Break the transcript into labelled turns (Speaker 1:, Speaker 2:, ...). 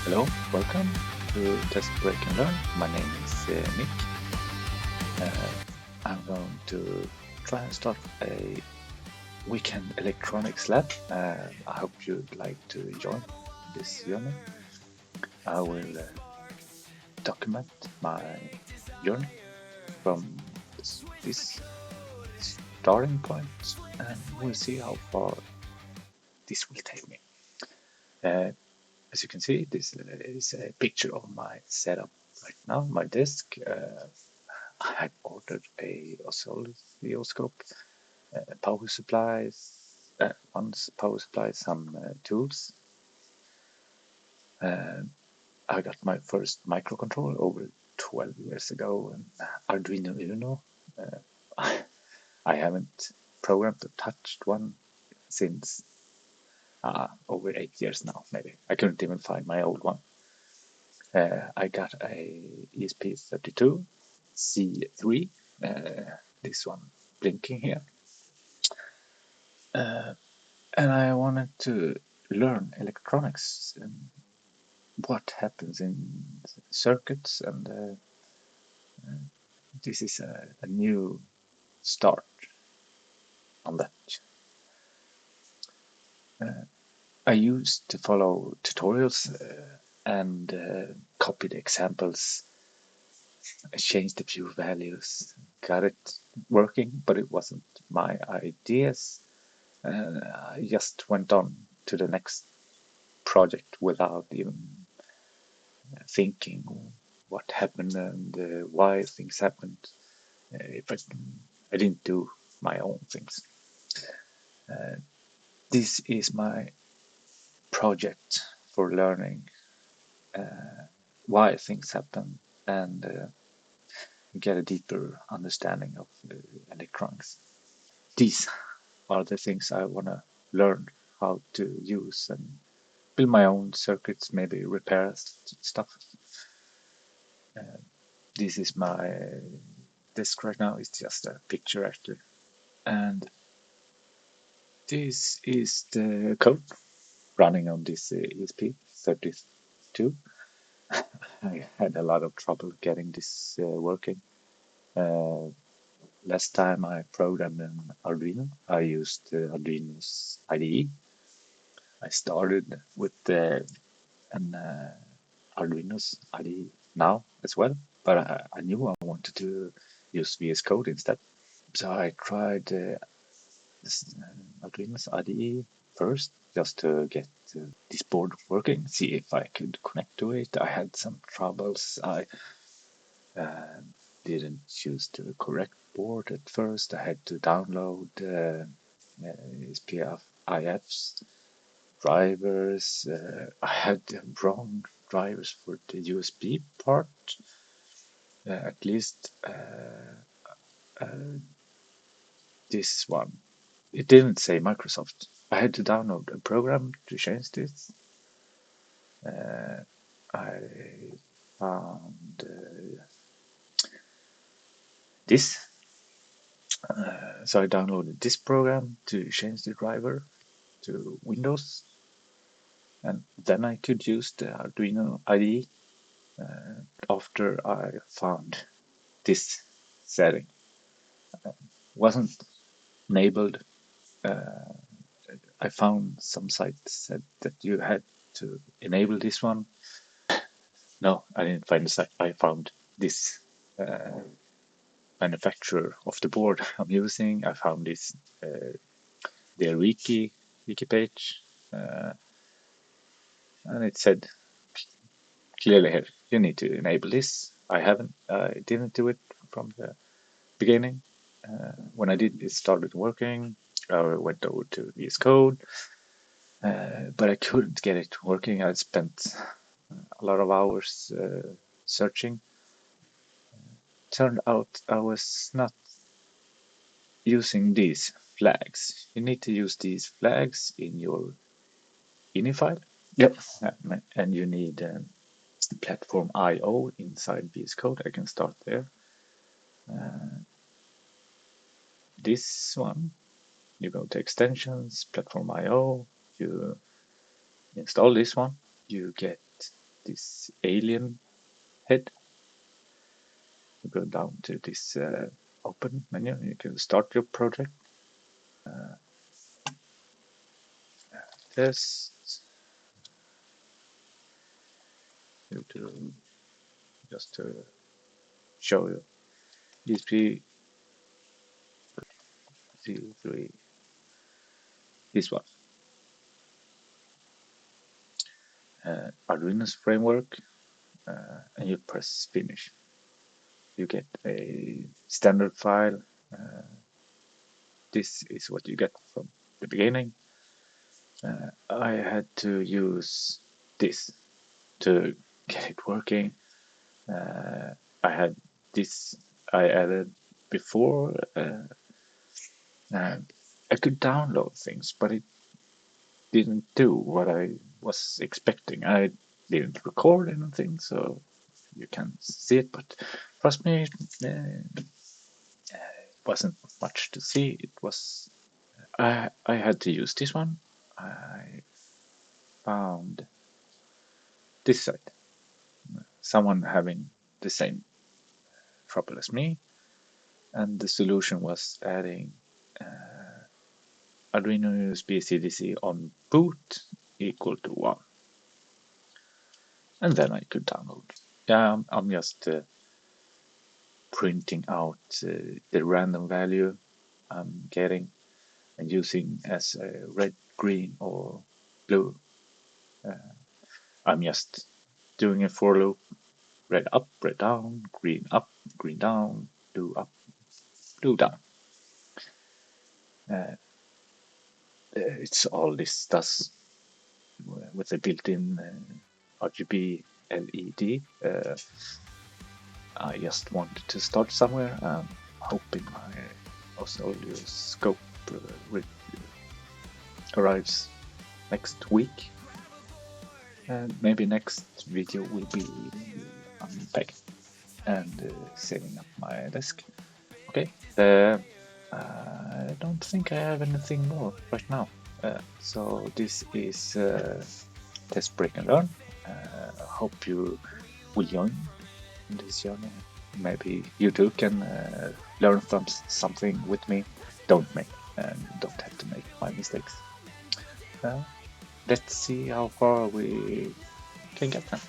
Speaker 1: Hello, welcome to Test Break and Learn. My name is Nick. I'm going to try and start a weekend electronics lab. I hope you'd like to join this journey. I will document my journey from this starting point, and we'll see how far this will take me. As you can see, this is a picture of my setup right now, my desk. I had ordered a oscilloscope, power supplies, some tools. I got my first microcontroller over 12 years ago, and Arduino Uno. I haven't programmed or touched one since over 8 years now, maybe. I couldn't even find my old one. I got a ESP32 C3, this one blinking here. And I wanted to learn electronics and what happens in circuits, and this is a new start on that. I used to follow tutorials and copy the examples. I changed a few values, got it working, but it wasn't my ideas. I just went on to the next project without even thinking what happened and why things happened. If I didn't do my own things. This is my project for learning why things happen and get a deeper understanding of electronics. These are the things I want to learn how to use and build my own circuits, maybe repair stuff. This is my disk right now. It's just a picture actually. And this is the code running on this ESP32. I had a lot of trouble getting this working. Last time I programmed an Arduino, I used Arduino's IDE. I started with an Arduino's IDE now as well, but I knew I wanted to use VS Code instead. So I tried Arduino's IDE first, just to get this board working, see if I could connect to it. I had some troubles. I didn't choose the correct board at first. I had to download SPIF's drivers. I had the wrong drivers for the USB part. At least this one. It didn't say Microsoft. I had to download a program to change this. I found this. So I downloaded this program to change the driver to Windows, and then I could use the Arduino IDE after I found this setting. Wasn't enabled. I found some sites said that you had to enable this one. No, I didn't find the site. I found this manufacturer of the board I'm using. I found this their wiki page, and it said clearly here you need to enable this. I didn't do it from the beginning. When I did, it started working. I went over to VS Code, but I couldn't get it working. I spent a lot of hours searching. Turned out I was not using these flags. You need to use these flags in your ini file. Yep. And you need platform IO inside VS Code. I can start there. This one, you go to extensions, platform IO, you install this one, you get this alien head. You go down to this open menu. You can start your project. Test. You do just to show you DSP 3, this one. Arduino's framework, and you press finish. You get a standard file. This is what you get from the beginning. I had to use this to get it working. I had this I added before. I could download things, but it didn't do what I was expecting. I didn't record anything, so you can see it, but trust me, it wasn't much to see. It was I had to use this one. I found this site, someone having the same trouble as me, and the solution was adding Arduino USB CDC on boot equal to 1. And then I could download. Yeah, I'm just printing out the random value I'm getting and using as red, green, or blue. I'm just doing a for loop: red up, red down, green up, green down, blue up, blue down. It's all this does with a built-in RGB LED. I just wanted to start somewhere. I'm hoping my oscilloscope arrives next week. And maybe next video will be unpacking and setting up my desk. Okay, I don't think I have anything more right now. So this is Test Break and Learn. I hope you will join in this journey. Maybe you too can learn from something with me. Don't have to make my mistakes. Let's see how far we can get them.